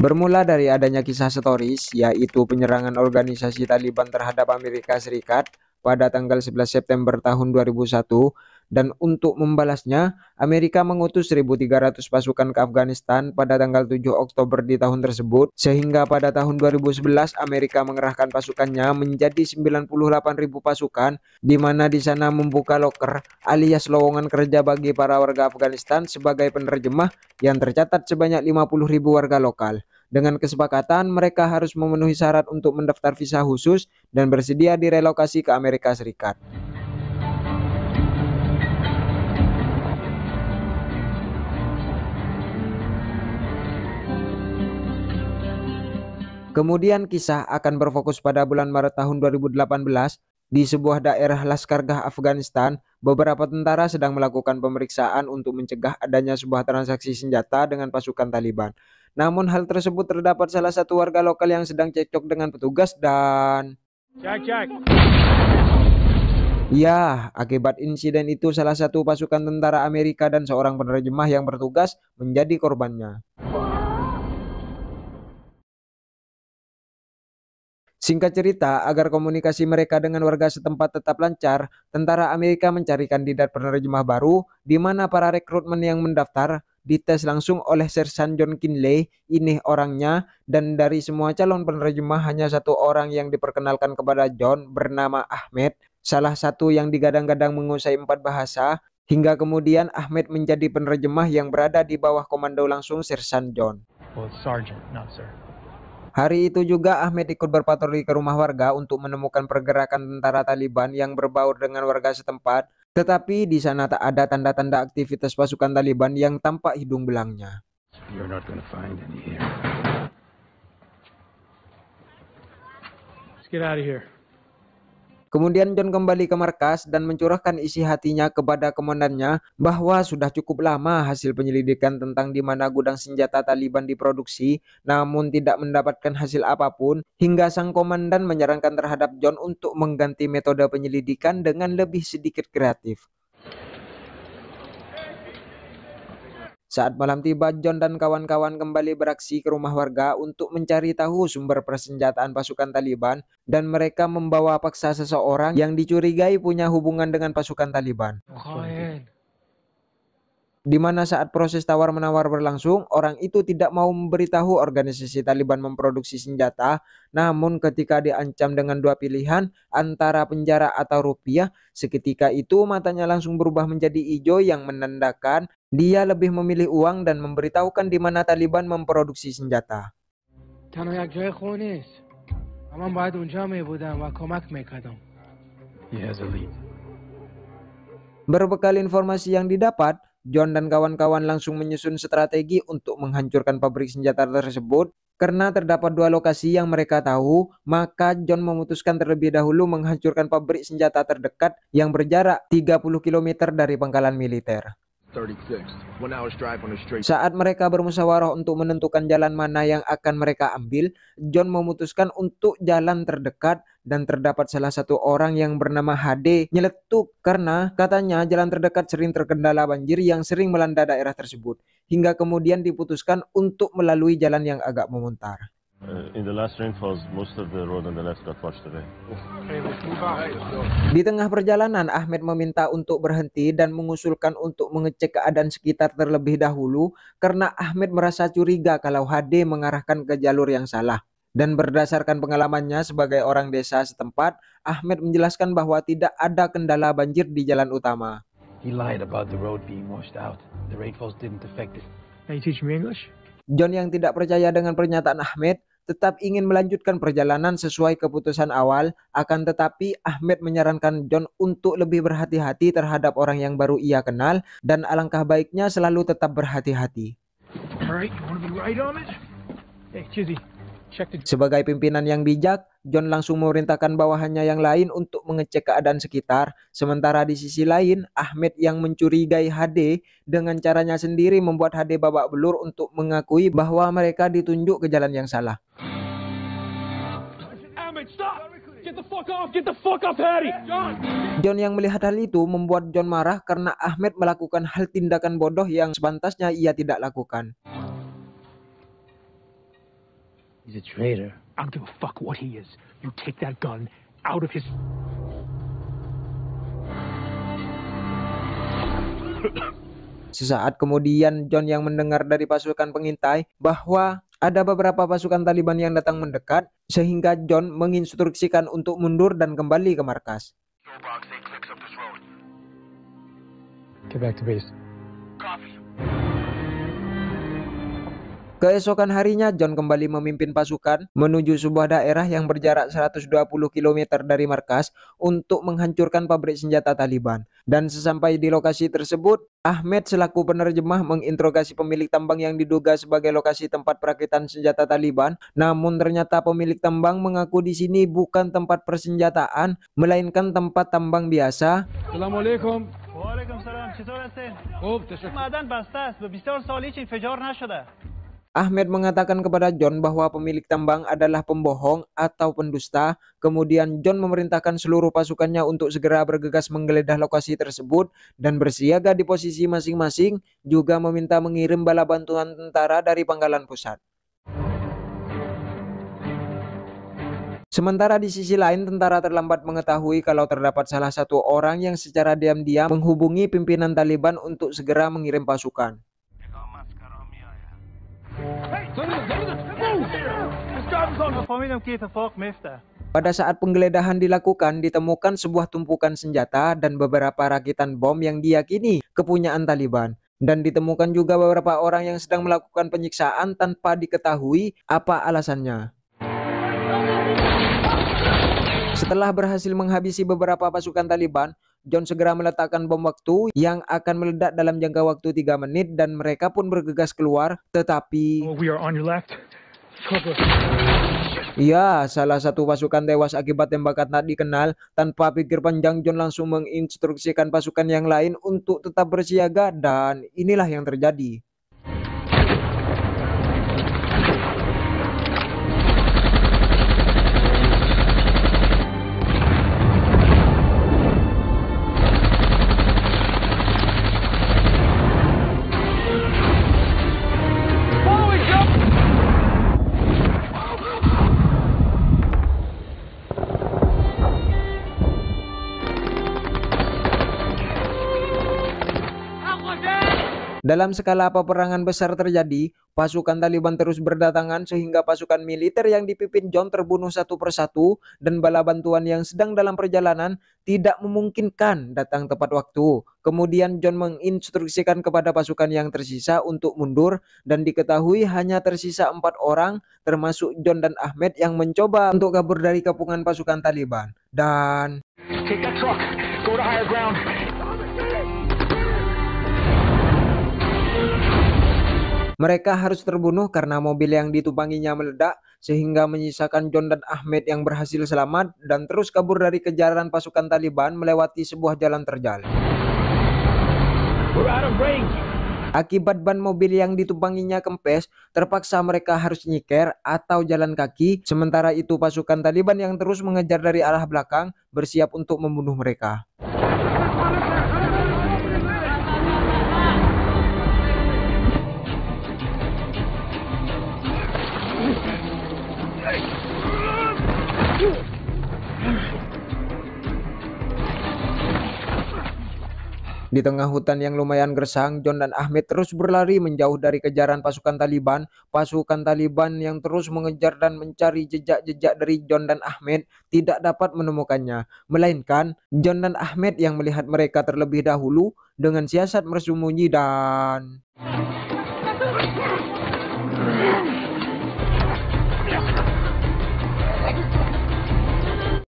Bermula dari adanya kisah stories, yaitu penyerangan organisasi Taliban terhadap Amerika Serikat pada tanggal 11 September tahun 2001, dan untuk membalasnya, Amerika mengutus 1.300 pasukan ke Afghanistan pada tanggal 7 Oktober di tahun tersebut, sehingga pada tahun 2011 Amerika mengerahkan pasukannya menjadi 98.000 pasukan, di mana di sana membuka loker alias lowongan kerja bagi para warga Afghanistan sebagai penerjemah yang tercatat sebanyak 50.000 warga lokal. Dengan kesepakatan, mereka harus memenuhi syarat untuk mendaftar visa khusus dan bersedia direlokasi ke Amerika Serikat. Kemudian kisah akan berfokus pada bulan Maret tahun 2018. Di sebuah daerah Laskargah Afghanistan, beberapa tentara sedang melakukan pemeriksaan untuk mencegah adanya sebuah transaksi senjata dengan pasukan Taliban. Namun hal tersebut terdapat salah satu warga lokal yang sedang cekcok dengan petugas dan... Ya, akibat insiden itu salah satu pasukan tentara Amerika dan seorang penerjemah yang bertugas menjadi korbannya. Singkat cerita, agar komunikasi mereka dengan warga setempat tetap lancar, tentara Amerika mencari kandidat penerjemah baru, di mana para rekrutmen yang mendaftar dites langsung oleh Sersan John Kinley, ini orangnya, dan dari semua calon penerjemah hanya satu orang yang diperkenalkan kepada John bernama Ahmed, salah satu yang digadang-gadang menguasai 4 bahasa, hingga kemudian Ahmed menjadi penerjemah yang berada di bawah komando langsung Sersan John. Well, it's Sergeant, not sir. Hari itu juga Ahmed ikut berpatroli ke rumah warga untuk menemukan pergerakan tentara Taliban yang berbaur dengan warga setempat, tetapi di sana tak ada tanda-tanda aktivitas pasukan Taliban yang tampak hidung belangnya. You're not gonna find any here. Let's get out of here. Kemudian John kembali ke markas dan mencurahkan isi hatinya kepada komandannya bahwa sudah cukup lama hasil penyelidikan tentang di mana gudang senjata Taliban diproduksi, namun tidak mendapatkan hasil apapun, hingga sang komandan menyarankan terhadap John untuk mengganti metode penyelidikan dengan lebih sedikit kreatif. Saat malam tiba, John dan kawan-kawan kembali beraksi ke rumah warga untuk mencari tahu sumber persenjataan pasukan Taliban, dan mereka membawa paksa seseorang yang dicurigai punya hubungan dengan pasukan Taliban. Di mana saat proses tawar-menawar berlangsung, orang itu tidak mau memberitahu organisasi Taliban memproduksi senjata, namun ketika diancam dengan dua pilihan antara penjara atau rupiah, seketika itu matanya langsung berubah menjadi hijau yang menandakan dia lebih memilih uang dan memberitahukan di mana Taliban memproduksi senjata. Berbekal informasi yang didapat, John dan kawan-kawan langsung menyusun strategi untuk menghancurkan pabrik senjata tersebut. Karena terdapat dua lokasi yang mereka tahu, maka John memutuskan terlebih dahulu menghancurkan pabrik senjata terdekat yang berjarak 30 km dari pangkalan militer. Saat mereka bermusyawarah untuk menentukan jalan mana yang akan mereka ambil, John memutuskan untuk jalan terdekat, dan terdapat salah satu orang yang bernama HD nyeletuk karena katanya jalan terdekat sering terkendala banjir yang sering melanda daerah tersebut, hingga kemudian diputuskan untuk melalui jalan yang agak memutar. In the last rainfalls, most of the road on the left got washed away. Di tengah perjalanan, Ahmed meminta untuk berhenti dan mengusulkan untuk mengecek keadaan sekitar terlebih dahulu karena Ahmed merasa curiga kalau HD mengarahkan ke jalur yang salah. Dan berdasarkan pengalamannya sebagai orang desa setempat, Ahmed menjelaskan bahwa tidak ada kendala banjir di jalan utama. He lied about the road being washed out. The rainfalls didn't affect it. Can you teach me English? John yang tidak percaya dengan pernyataan Ahmed tetap ingin melanjutkan perjalanan sesuai keputusan awal, akan tetapi Ahmed menyarankan John untuk lebih berhati-hati terhadap orang yang baru ia kenal, dan alangkah baiknya selalu tetap berhati-hati. Sebagai pimpinan yang bijak, John langsung memerintahkan bawahannya yang lain untuk mengecek keadaan sekitar. Sementara di sisi lain, Ahmed yang mencurigai HD dengan caranya sendiri membuat HD babak belur untuk mengakui bahwa mereka ditunjuk ke jalan yang salah. John yang melihat hal itu membuat John marah karena Ahmed melakukan hal tindakan bodoh yang sepantasnya ia tidak lakukan. He's a traitor. I don't give a fuck what he is. You take that gun out of his... Sesaat kemudian John yang mendengar dari pasukan pengintai bahwa ada beberapa pasukan Taliban yang datang mendekat, sehingga John menginstruksikan untuk mundur dan kembali ke markas. Get back to base. Keesokan harinya, John kembali memimpin pasukan menuju sebuah daerah yang berjarak 120 km dari markas untuk menghancurkan pabrik senjata Taliban. Dan sesampai di lokasi tersebut, Ahmed selaku penerjemah menginterogasi pemilik tambang yang diduga sebagai lokasi tempat perakitan senjata Taliban. Namun ternyata pemilik tambang mengaku di sini bukan tempat persenjataan, melainkan tempat tambang biasa. Assalamualaikum. Waalaikumsalam. چطور هستین؟ خوب تشکر. معدن بسته است. به 24 سال هیچ انفجار نشده. Ahmed mengatakan kepada John bahwa pemilik tambang adalah pembohong atau pendusta. Kemudian John memerintahkan seluruh pasukannya untuk segera bergegas menggeledah lokasi tersebut dan bersiaga di posisi masing-masing, juga meminta mengirim bala bantuan tentara dari Pangkalan Pusat. Sementara di sisi lain, tentara terlambat mengetahui kalau terdapat salah satu orang yang secara diam-diam menghubungi pimpinan Taliban untuk segera mengirim pasukan. Pada saat penggeledahan dilakukan, ditemukan sebuah tumpukan senjata dan beberapa rakitan bom yang diyakini kepunyaan Taliban. Dan ditemukan juga beberapa orang yang sedang melakukan penyiksaan tanpa diketahui apa alasannya. Setelah berhasil menghabisi beberapa pasukan Taliban, John segera meletakkan bom waktu yang akan meledak dalam jangka waktu 3 menit dan mereka pun bergegas keluar. Tetapi ya, salah satu pasukan tewas akibat tembakan tak dikenal. Tanpa pikir panjang, John langsung menginstruksikan pasukan yang lain untuk tetap bersiaga, dan inilah yang terjadi. Dalam skala peperangan besar terjadi, pasukan Taliban terus berdatangan sehingga pasukan militer yang dipimpin John terbunuh satu persatu, dan bala bantuan yang sedang dalam perjalanan tidak memungkinkan datang tepat waktu. Kemudian John menginstruksikan kepada pasukan yang tersisa untuk mundur, dan diketahui hanya tersisa 4 orang termasuk John dan Ahmed yang mencoba untuk kabur dari kepungan pasukan Taliban. Dan mereka harus terbunuh karena mobil yang ditumpanginya meledak, sehingga menyisakan John dan Ahmed yang berhasil selamat dan terus kabur dari kejaran pasukan Taliban melewati sebuah jalan terjal. Akibat ban mobil yang ditumpanginya kempes, terpaksa mereka harus nyiker atau jalan kaki. Sementara itu pasukan Taliban yang terus mengejar dari arah belakang bersiap untuk membunuh mereka. Di tengah hutan yang lumayan gersang, John dan Ahmed terus berlari menjauh dari kejaran pasukan Taliban. Pasukan Taliban yang terus mengejar dan mencari jejak-jejak dari John dan Ahmed tidak dapat menemukannya. Melainkan John dan Ahmed yang melihat mereka terlebih dahulu dengan siasat bersembunyi dan...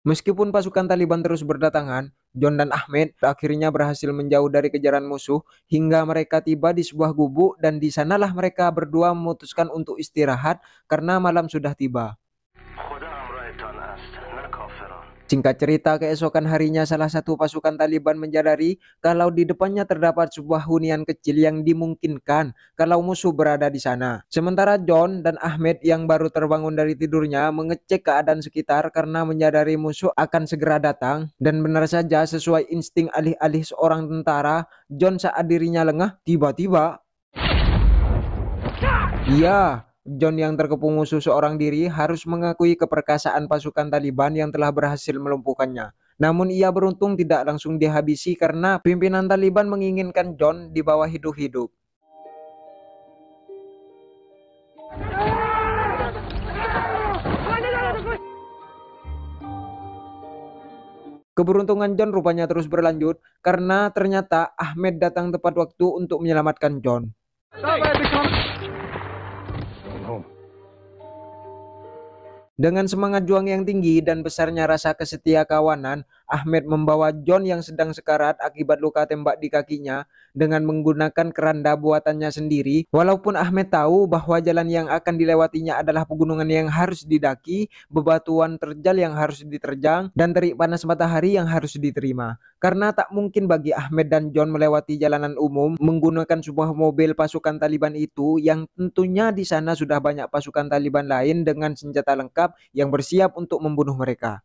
Meskipun pasukan Taliban terus berdatangan, John dan Ahmed akhirnya berhasil menjauh dari kejaran musuh hingga mereka tiba di sebuah gubuk, dan di sanalah mereka berdua memutuskan untuk istirahat karena malam sudah tiba. Singkat cerita, keesokan harinya salah satu pasukan Taliban menyadari kalau di depannya terdapat sebuah hunian kecil yang dimungkinkan kalau musuh berada di sana. Sementara John dan Ahmed yang baru terbangun dari tidurnya mengecek keadaan sekitar karena menyadari musuh akan segera datang. Dan benar saja, sesuai insting alih-alih seorang tentara, John saat dirinya lengah, tiba-tiba... Ya, John yang terkepung musuh seorang diri harus mengakui keperkasaan pasukan Taliban yang telah berhasil melumpuhkannya. Namun ia beruntung tidak langsung dihabisi karena pimpinan Taliban menginginkan John dibawa hidup-hidup. Keberuntungan John rupanya terus berlanjut karena ternyata Ahmed datang tepat waktu untuk menyelamatkan John. Dengan semangat juang yang tinggi dan besarnya rasa kesetia kawanan, Ahmed membawa John yang sedang sekarat akibat luka tembak di kakinya dengan menggunakan keranda buatannya sendiri. Walaupun Ahmed tahu bahwa jalan yang akan dilewatinya adalah pegunungan yang harus didaki, bebatuan terjal yang harus diterjang, dan terik panas matahari yang harus diterima. Karena tak mungkin bagi Ahmed dan John melewati jalanan umum menggunakan sebuah mobil pasukan Taliban itu yang tentunya di sana sudah banyak pasukan Taliban lain dengan senjata lengkap yang bersiap untuk membunuh mereka.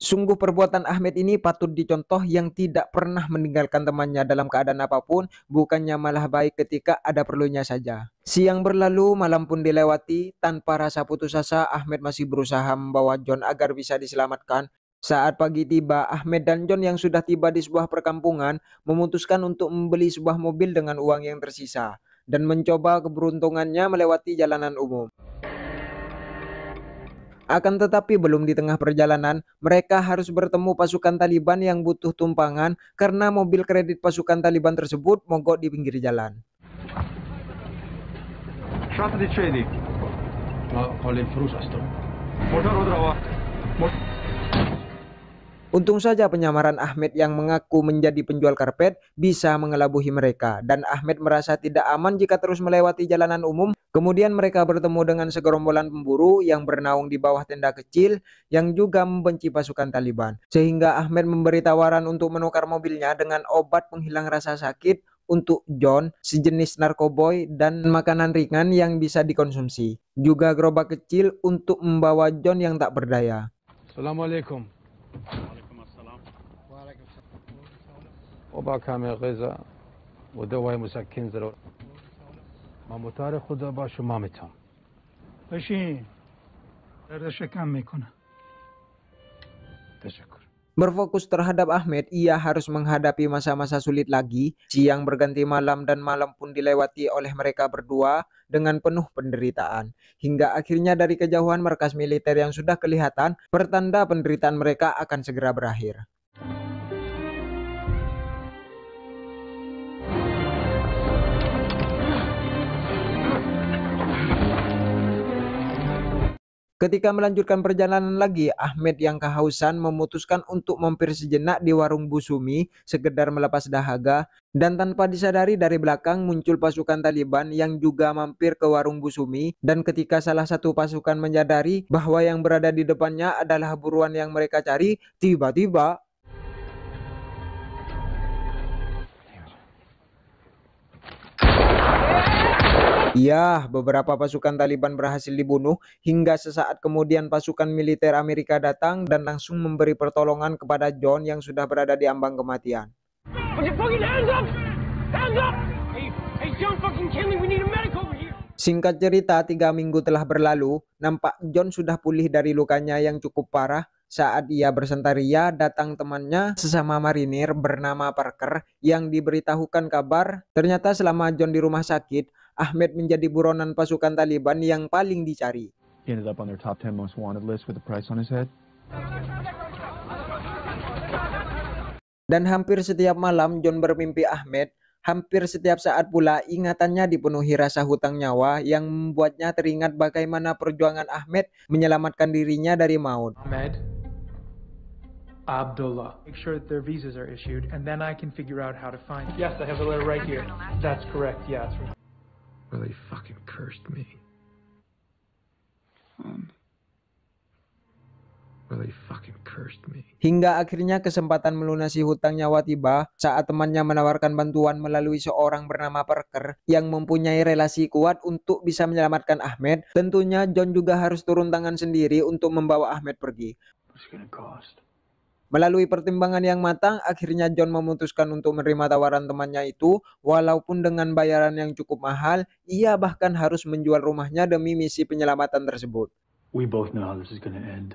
Sungguh perbuatan Ahmed ini patut dicontoh yang tidak pernah meninggalkan temannya dalam keadaan apapun, bukannya malah baik ketika ada perlunya saja. Siang berlalu, malam pun dilewati, tanpa rasa putus asa Ahmed masih berusaha membawa John agar bisa diselamatkan. Saat pagi tiba, Ahmed dan John yang sudah tiba di sebuah perkampungan memutuskan untuk membeli sebuah mobil dengan uang yang tersisa dan mencoba keberuntungannya melewati jalanan umum. Akan tetapi belum di tengah perjalanan, mereka harus bertemu pasukan Taliban yang butuh tumpangan karena mobil kredit pasukan Taliban tersebut mogok di pinggir jalan. Untung saja penyamaran Ahmed yang mengaku menjadi penjual karpet bisa mengelabuhi mereka dan Ahmed merasa tidak aman jika terus melewati jalanan umum. Kemudian mereka bertemu dengan segerombolan pemburu yang bernaung di bawah tenda kecil yang juga membenci pasukan Taliban. Sehingga Ahmed memberi tawaran untuk menukar mobilnya dengan obat penghilang rasa sakit untuk John, sejenis narkoboy dan makanan ringan yang bisa dikonsumsi. Juga gerobak kecil untuk membawa John yang tak berdaya. Assalamualaikum. وبا كامل غذاء ودواء مسكن ضروري ما مطار خدا با شما میتونم بشین دردش کم میکنه. تشکر. Berfokus terhadap Ahmed, ia harus menghadapi masa-masa sulit lagi. Siang berganti malam dan malam pun dilewati oleh mereka berdua dengan penuh penderitaan. Hingga akhirnya dari kejauhan markas militer yang sudah kelihatan, pertanda penderitaan mereka akan segera berakhir. Ketika melanjutkan perjalanan lagi, Ahmed yang kehausan memutuskan untuk mampir sejenak di warung Bu Sumi, sekedar melepas dahaga, dan tanpa disadari dari belakang muncul pasukan Taliban yang juga mampir ke warung Bu Sumi, dan ketika salah satu pasukan menyadari bahwa yang berada di depannya adalah buruan yang mereka cari, tiba-tiba ya, beberapa pasukan Taliban berhasil dibunuh hingga sesaat kemudian pasukan militer Amerika datang dan langsung memberi pertolongan kepada John yang sudah berada di ambang kematian. Singkat cerita, 3 minggu telah berlalu, nampak John sudah pulih dari lukanya yang cukup parah. Saat ia bersantaria, datang temannya sesama marinir bernama Parker yang diberitahukan kabar ternyata selama John di rumah sakit, Ahmed menjadi buronan pasukan Taliban yang paling dicari. He ended up on their top 10 most wanted list with a price on his head. Dan hampir setiap malam John bermimpi Ahmed. Hampir setiap saat pula ingatannya dipenuhi rasa hutang nyawa yang membuatnya teringat bagaimana perjuangan Ahmed menyelamatkan dirinya dari maut. Ahmed Abdullah. Make sure that their visas are issued, and then I can figure out how to find. Yes, I have the letter right here. That's correct. Yeah. That's right. Really fucking cursed me. Really fucking cursed me. Hingga akhirnya kesempatan melunasi hutang nyawa tiba saat temannya menawarkan bantuan melalui seorang bernama Parker yang mempunyai relasi kuat untuk bisa menyelamatkan Ahmed. Tentunya John juga harus turun tangan sendiri untuk membawa Ahmed pergi. Melalui pertimbangan yang matang, akhirnya John memutuskan untuk menerima tawaran temannya itu, walaupun dengan bayaran yang cukup mahal. Ia bahkan harus menjual rumahnya demi misi penyelamatan tersebut. We both know how this is going to end.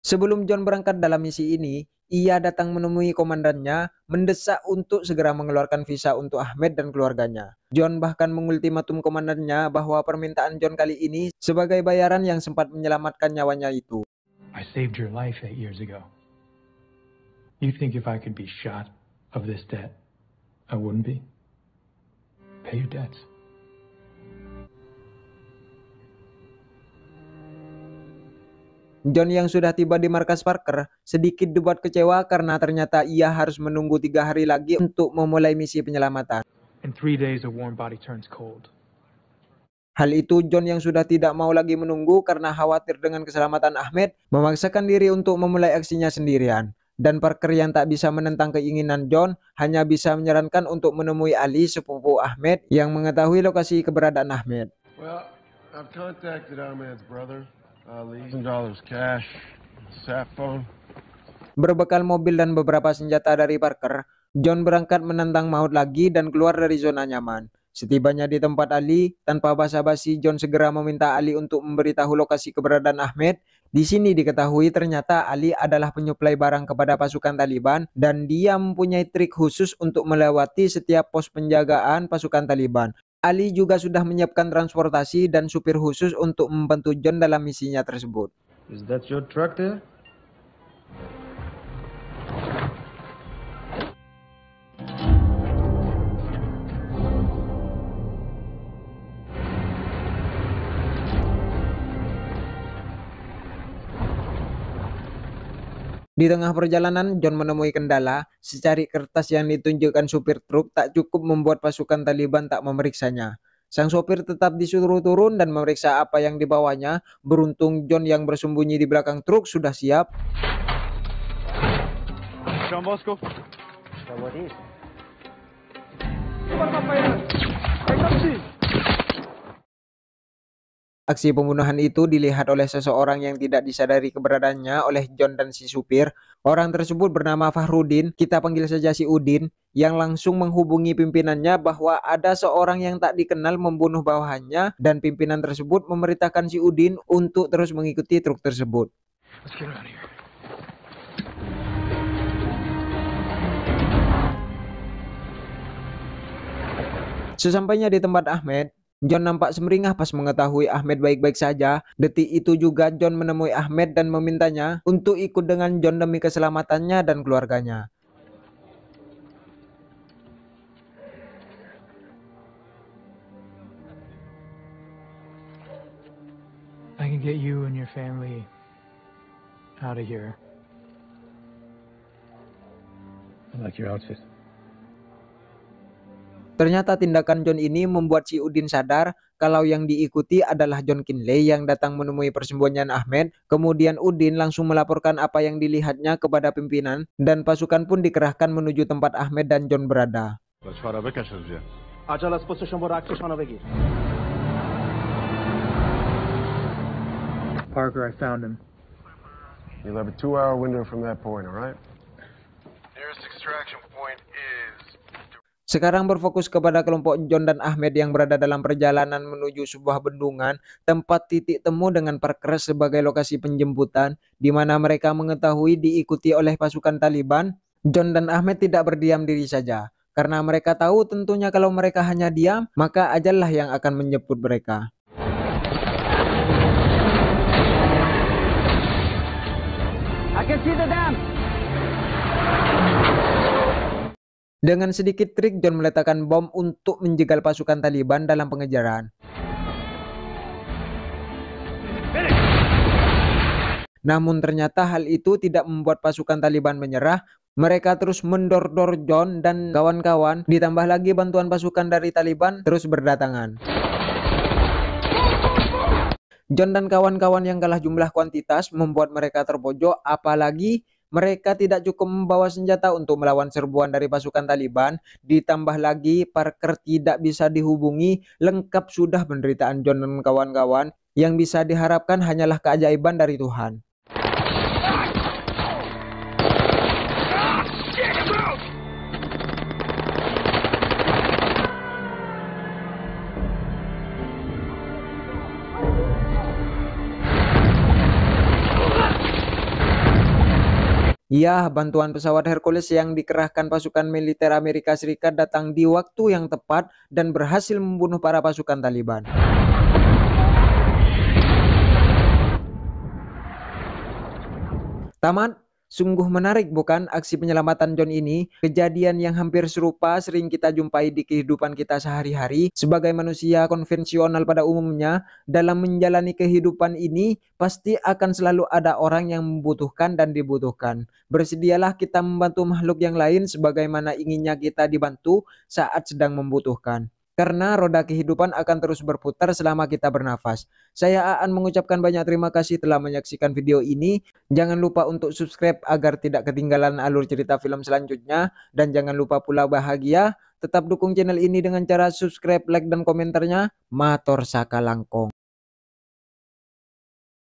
Sebelum John berangkat dalam misi ini, ia datang menemui komandannya, mendesak untuk segera mengeluarkan visa untuk Ahmed dan keluarganya. John bahkan mengultimatum komandannya bahwa permintaan John kali ini sebagai bayaran yang sempat menyelamatkan nyawanya itu. I saved your life 8 years ago. You think if I could be shot of this debt, I wouldn't be? Pay your debts. John yang sudah tiba di markas Parker sedikit dibuat kecewa karena ternyata ia harus menunggu 3 hari lagi untuk memulai misi penyelamatan. In 3 days, a warm body turns cold. Hal itu John yang sudah tidak mau lagi menunggu karena khawatir dengan keselamatan Ahmed, memaksakan diri untuk memulai aksinya sendirian. Dan Parker yang tak bisa menentang keinginan John hanya bisa menyarankan untuk menemui Ali, sepupu Ahmed, yang mengetahui lokasi keberadaan Ahmed. Well, I've contacted Ahmed's brother, Ali. $1,000 cash, sat phone. Berbekal mobil dan beberapa senjata dari Parker, John berangkat menantang maut lagi dan keluar dari zona nyaman. Setibanya di tempat Ali, tanpa basa-basi John segera meminta Ali untuk memberitahu lokasi keberadaan Ahmed. Di sini diketahui ternyata Ali adalah penyuplai barang kepada pasukan Taliban dan dia mempunyai trik khusus untuk melewati setiap pos penjagaan pasukan Taliban. Ali juga sudah menyiapkan transportasi dan supir khusus untuk membantu John dalam misinya tersebut. Is that your truck there? Di tengah perjalanan, John menemui kendala. Secari kertas yang ditunjukkan supir truk tak cukup membuat pasukan Taliban tak memeriksanya. Sang sopir tetap disuruh turun dan memeriksa apa yang dibawanya. Beruntung John yang bersembunyi di belakang truk sudah siap. John Bosco. Aksi pembunuhan itu dilihat oleh seseorang yang tidak disadari keberadaannya oleh John dan si supir. Orang tersebut bernama Fahrudin, kita panggil saja si Udin, yang langsung menghubungi pimpinannya bahwa ada seorang yang tak dikenal membunuh bawahannya dan pimpinan tersebut memerintahkan si Udin untuk terus mengikuti truk tersebut. Let's get out of here. Sesampainya di tempat Ahmed, John nampak semeringah pas mengetahui Ahmed baik-baik saja. Detik itu juga John menemui Ahmed dan memintanya untuk ikut dengan John demi keselamatannya dan keluarganya. I can get you and your family out of here. I like your outfit. Ternyata tindakan John ini membuat si Udin sadar kalau yang diikuti adalah John Kinley yang datang menemui persembunyian Ahmed. Kemudian Udin langsung melaporkan apa yang dilihatnya kepada pimpinan dan pasukan pun dikerahkan menuju tempat Ahmed dan John berada. Parker, I found him. You'll have a 2-hour window from that point, all right? Nearest extraction point is... Sekarang berfokus kepada kelompok John dan Ahmed yang berada dalam perjalanan menuju sebuah bendungan, tempat titik temu dengan Parker sebagai lokasi penjemputan, di mana mereka mengetahui diikuti oleh pasukan Taliban. John dan Ahmed tidak berdiam diri saja, karena mereka tahu tentunya kalau mereka hanya diam, maka ajallah yang akan menjemput mereka. I can see the dam. Dengan sedikit trik, John meletakkan bom untuk menjegal pasukan Taliban dalam pengejaran. Namun ternyata hal itu tidak membuat pasukan Taliban menyerah. Mereka terus mendor-dor John dan kawan-kawan, ditambah lagi bantuan pasukan dari Taliban terus berdatangan. John dan kawan-kawan yang kalah jumlah kuantitas membuat mereka terpojok, apalagi mereka tidak cukup membawa senjata untuk melawan serbuan dari pasukan Taliban. Ditambah lagi Parker tidak bisa dihubungi. Lengkap sudah penderitaan John dan kawan-kawan. Yang bisa diharapkan hanyalah keajaiban dari Tuhan. Ya, bantuan pesawat Hercules yang dikerahkan pasukan militer Amerika Serikat datang di waktu yang tepat dan berhasil membunuh para pasukan Taliban. Tamat. Sungguh menarik bukan aksi penyelamatan John ini? Kejadian yang hampir serupa sering kita jumpai di kehidupan kita sehari-hari. Sebagai manusia konvensional pada umumnya, dalam menjalani kehidupan ini pasti akan selalu ada orang yang membutuhkan dan dibutuhkan. Bersedialah kita membantu makhluk yang lain sebagaimana inginnya kita dibantu saat sedang membutuhkan. Karena roda kehidupan akan terus berputar selama kita bernafas. Saya Aan mengucapkan banyak terima kasih telah menyaksikan video ini. Jangan lupa untuk subscribe agar tidak ketinggalan alur cerita film selanjutnya. Dan jangan lupa pula bahagia. Tetap dukung channel ini dengan cara subscribe, like, dan komentarnya. Matur saka langkong.